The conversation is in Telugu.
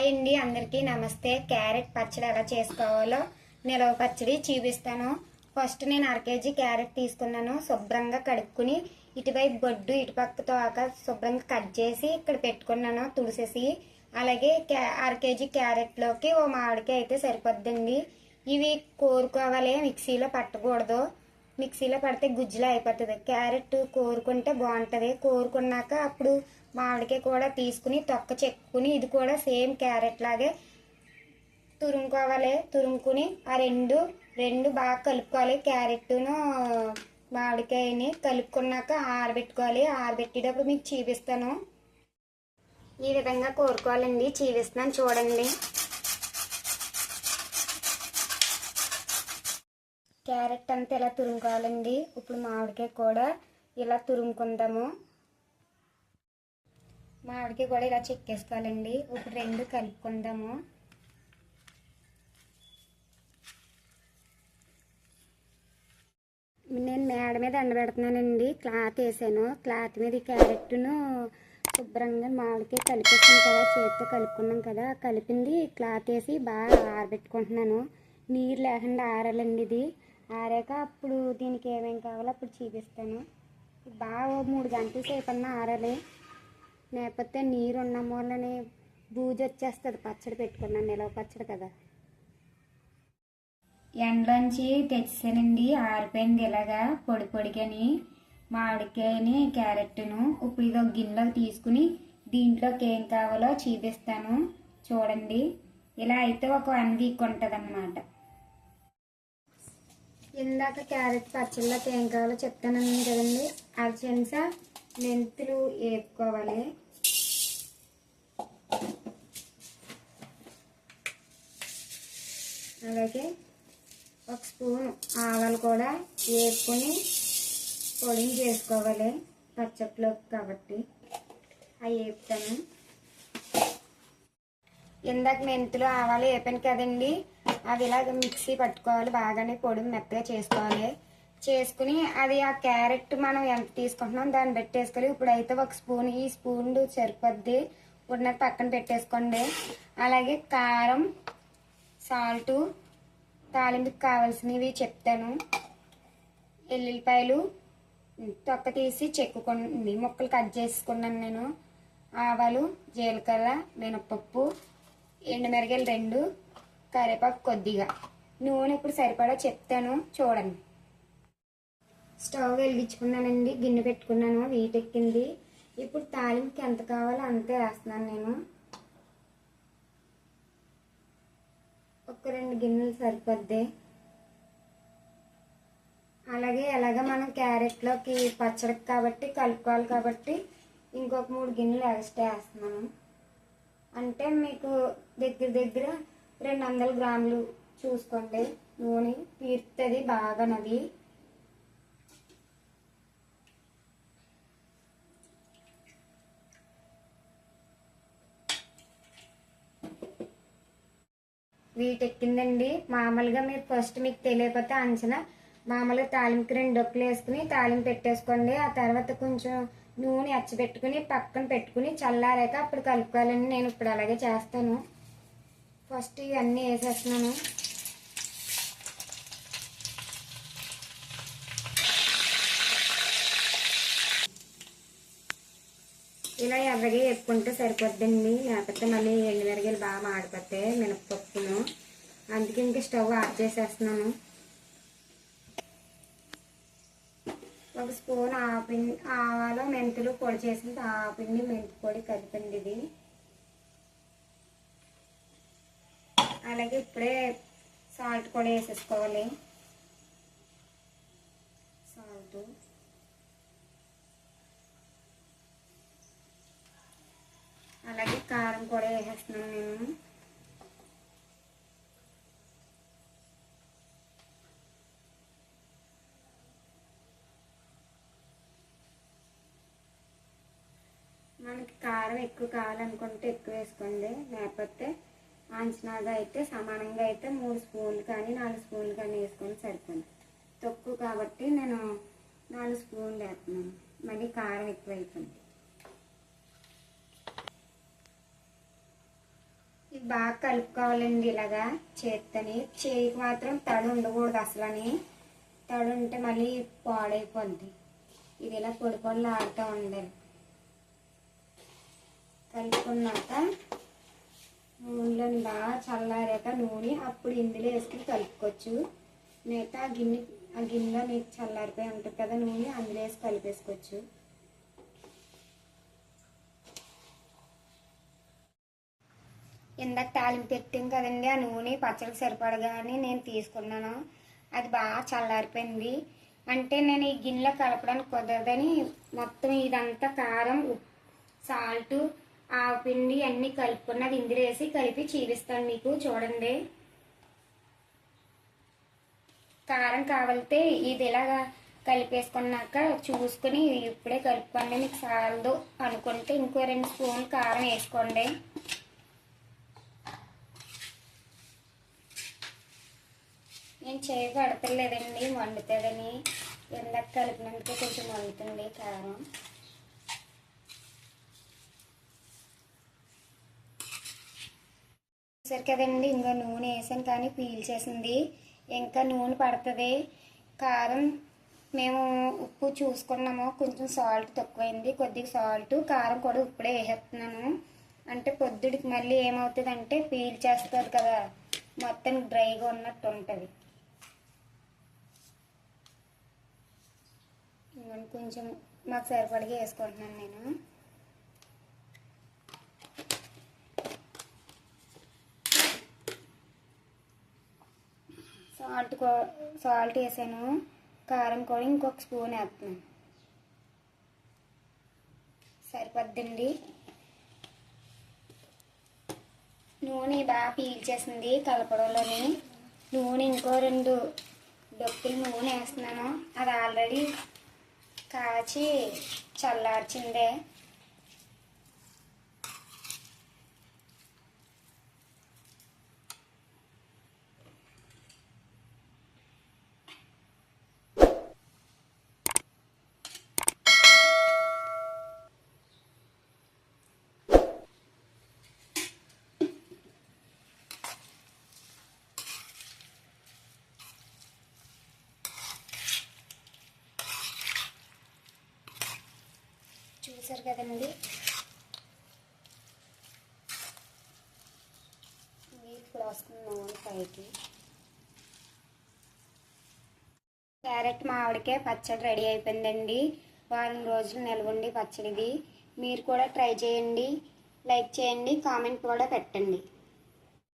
హాయ్ అండి, అందరికీ నమస్తే. క్యారెట్ పచ్చడి ఎలా చేసుకోవాలో నిలవ పచ్చడి చూపిస్తాను. ఫస్ట్ నేను 1/2 kg క్యారెట్ తీసుకున్నాను. శుభ్రంగా కడుక్కుని ఇటువైపు బొడ్డు ఇటుపక్క తోక శుభ్రంగా కట్ చేసి ఇక్కడ పెట్టుకున్నాను తుడిసేసి. అలాగే 1/2 kg క్యారెట్లోకి ఓ మామిడికాయ అయితే సరిపోద్దండి. ఇవి కోరుకోవాలి, మిక్సీలో పట్టకూడదు. మిక్సీలో పడితే గుజ్జులా అయిపోతుంది. క్యారెట్ కోరుకుంటే బాగుంటుంది. కోరుకున్నాక అప్పుడు మామిడికాయ కూడా తీసుకుని తొక్క చెక్కుని ఇది కూడా సేమ్ క్యారెట్ లాగే తురుముకోవాలి. తురుముకుని ఆ రెండు బాగా కలుపుకోవాలి. క్యారెట్ను మామిడికాయని కలుపుకున్నాక ఆరబెట్టుకోవాలి. ఆరబెట్టేటప్పుడు మీకు చూపిస్తాను. ఈ విధంగా కోరుకోవాలండి. చూపిస్తున్నాను చూడండి. క్యారెట్ అంతా ఇలా తురుముకోవాలండి. ఇప్పుడు మామిడికాయ కూడా ఇలా తురుముకుందాము. మామిడికాయ కూడా ఇలా చెక్కేసుకోవాలండి. ఇప్పుడు రెండు కలుపుకుందాము. నేను మేడ మీద ఎండబెడుతున్నానండి. క్లాత్ వేసాను. క్లాత్ మీద క్యారెట్ను శుభ్రంగా మామిడికాయ కలిపేసాను కదా, చేతితో కలుపుకున్నాం కదా, కలిపింది క్లాత్ వేసి బాగా ఆరబెట్టుకుంటున్నాను. నీరు లేకుండా ఆరాలండి. ఇది ఆరాక అప్పుడు దీనికి ఏమేమి కావాలో అప్పుడు చూపిస్తాను. బాగా 3 గంటల సేపు అన్నా ఆరాలి. లేకపోతే నీరు ఉన్న మూలని బూజు వచ్చేస్తుంది. పచ్చడి పెట్టుకున్నాను, నిలవ పచ్చడి కదా. ఎండలోంచి తెచ్చానండి, ఆరిపోయింది ఇలాగా పొడి పొడిగాని మామిడికాయని క్యారెట్ను. ఇప్పుడు ఇది ఒక గిన్నెలోకి తీసుకుని దీంట్లోకి ఏం కావాలో చూపిస్తాను చూడండి. ఇలా అయితే ఒక 1 వీక్ ఉంటుంది అన్నమాట. ఇందాక క్యారెట్ పచ్చళ్ళకి ఏం కావాలో చెప్తాను కదండి. అర్జెన్సా మెంతులు వేపుకోవాలి. అలాగే 1 స్పూన్ ఆవాలు కూడా వేపుకొని పొడిని చేసుకోవాలి పచ్చట్లోకి కాబట్టి. అవి వేపుతాను. ఇందాక మెంతులు ఆవాలు వేపాను కదండి, అవి ఇలాగ మిక్సీ పట్టుకోవాలి. బాగానే పొడి మెత్తగా చేసుకోవాలి. చేసుకుని అది ఆ క్యారెట్ మనం ఎంత తీసుకుంటున్నాం దాన్ని పెట్టేసుకోవాలి. ఇప్పుడు అయితే 1 స్పూన్, ఈ స్పూన్ సరిపోద్ది. ఉన్నది పక్కన పెట్టేసుకోండి. అలాగే కారం, సాల్టు, తాలింపుకి కావాల్సినవి చెప్తాను. ఎల్లుల్లిపాయలు తొక్క తీసి చెక్కుకొని ముక్కలు కట్ చేసుకున్నాను నేను. ఆవాలు, జీలకర్ర, మినపప్పు, ఎండుమిరగాయలు 2, కరివేపాకు కొద్దిగా, నూనె ఇప్పుడు సరిపడా చెప్తాను చూడండి. స్టవ్ వెలిగించుకున్నానండి, గిన్నె పెట్టుకున్నాను, వీటెక్కింది. ఇప్పుడు తాలింపుకి ఎంత కావాలో అంతే వేస్తున్నాను నేను. ఒక 2 గిన్నెలు సరిపోద్ది. అలాగే ఎలాగ మనం క్యారెట్లోకి పచ్చడికి కాబట్టి కలుపుకోవాలి కాబట్టి ఇంకొక 3 గిన్నెలు ఎక్స్ట్రా వేస్తున్నాను. అంటే మీకు దగ్గర 200 గ్రాములు చూసుకోండి. నూనె పీరుతుంది బాగా నది. వీటెక్కిందండి. మామూలుగా మీరు ఫస్ట్ మీకు తెలియకపోతే అంచనా మామూలుగా తాలింపుకి 2 డొక్కులు వేసుకుని తాలింపు పెట్టేసుకోండి. ఆ తర్వాత కొంచెం నూనె అచ్చబెట్టుకుని పక్కన పెట్టుకుని చల్లారాక అప్పుడు కలుపుకోవాలండి. నేను ఇప్పుడు అలాగే చేస్తాను. ఫస్ట్ ఇవన్నీ వేసేస్తున్నాను. ఇలా ఎర్రగా వేపుకుంటే సరిపోద్దండి. లేకపోతే మళ్ళీ ఎండుమిరగాయలు బాగా మాడిపోతాయి మినపప్పును. అందుకే ఇంకా స్టవ్ ఆఫ్ చేసేస్తున్నాను. 1 స్పూన్ ఆవాలు, మెంతులు పొడి చేసింది, ఆపిండి మెంతి పొడి కలిపింది ఇది. అలాగే ఇప్పుడే సాల్ట్ కూడా వేసేసుకోవాలి. సాల్ట్, అలాగే కారం కూడా వేసేస్తున్నాను నేను. మనకి కారం ఎక్కువ కావాలనుకుంటే ఎక్కువ వేసుకోండి. లేకపోతే అంచనాగా అయితే సమానంగా అయితే 3 స్పూన్లు కానీ 4 స్పూన్లు కానీ వేసుకొని సరిపోయింది. తక్కువ కాబట్టి నేను 4 స్పూన్లు వేస్తున్నాను. మళ్ళీ కారం ఎక్కువ అయిపోయింది. బాగా కలుపుకోవాలండి. ఇలాగా చేత్తని, చేయికి మాత్రం తడి ఉండకూడదు అసలని. తడి ఉంటే మళ్ళీ పాడైపోద్ది. ఇది ఇలా పొడి పొడిలు ఆడుతూ ఉండాలి. కలుపుకున్నాక నూనెలోని బాగా చల్లారాక నూనె అప్పుడు ఇందులో వేసుకుని కలుపుకోవచ్చు. మిగతా ఆ గిన్నెలో నీకు చల్లారిపోయి ఉంటుంది కదా నూనె, అందులో వేసి కలిపేసుకోవచ్చు. ఇందాక తాలింపు పెట్టాం కదండి, ఆ నూనె పచ్చడికి సరిపడగానే నేను తీసుకున్నాను. అది బాగా చల్లారిపోయింది. అంటే నేను ఈ గిన్నెలో కలపడానికి కుదరదని మొత్తం ఇదంతా కారం, సాల్ట్, ఆవపిండి అన్నీ కలుపుకున్నది ఇందులో వేసి కలిపి చూపిస్తాను మీకు. చూడండి, కారం కావాలితే ఇది ఇలాగా కలిపేసుకున్నాక చూసుకుని ఇప్పుడే కలుపుకోండి. మీకు సాలదు అనుకుంటే ఇంకో 2 స్పూన్లు కారం వేసుకోండి. నేను చేయి పడతలేదండి వండుతుందని, ఇందాక కలిపినందుకే కొంచెం వండుతుంది కారం. చూసారు కదండి, ఇంకా నూనె వేసాను కానీ పీల్చేసింది. ఇంకా నూనె పడుతుంది. కారం మేము ఉప్పు చూసుకున్నాము, కొంచెం సాల్ట్ తక్కువైంది. కొద్దిగా సాల్ట్, కారం కూడా ఇప్పుడే వేసేస్తున్నాను. అంటే పొద్దుడికి మళ్ళీ ఏమవుతుంది అంటే పీల్చేస్తుంది కదా, మొత్తం డ్రైగా ఉన్నట్టు ఉంటుంది. కొంచెం మాకు సరిపడిగా వేసుకుంటున్నాను నేను. సాల్ట్ వేసాను, కారం కూడా ఇంకొక స్పూన్ వేస్తున్నాను. సరిపోద్దండి. నూనె బాగా పీల్చేసింది కలపడంలోని. నూనె ఇంకో 2 డొక్కులు నూనె వేస్తున్నాను. అది ఆల్రెడీ కాచి చల్లార్చిందే. చూసారు కదండి, ఇప్పుడు వస్తుంది పైకి. క్యారెట్ మామిడికాయ పచ్చడి రెడీ అయిపోయిందండి. వారం రోజులు నిల్వండి పచ్చడిది. మీరు కూడా ట్రై చేయండి, లైక్ చేయండి, కామెంట్ కూడా పెట్టండి.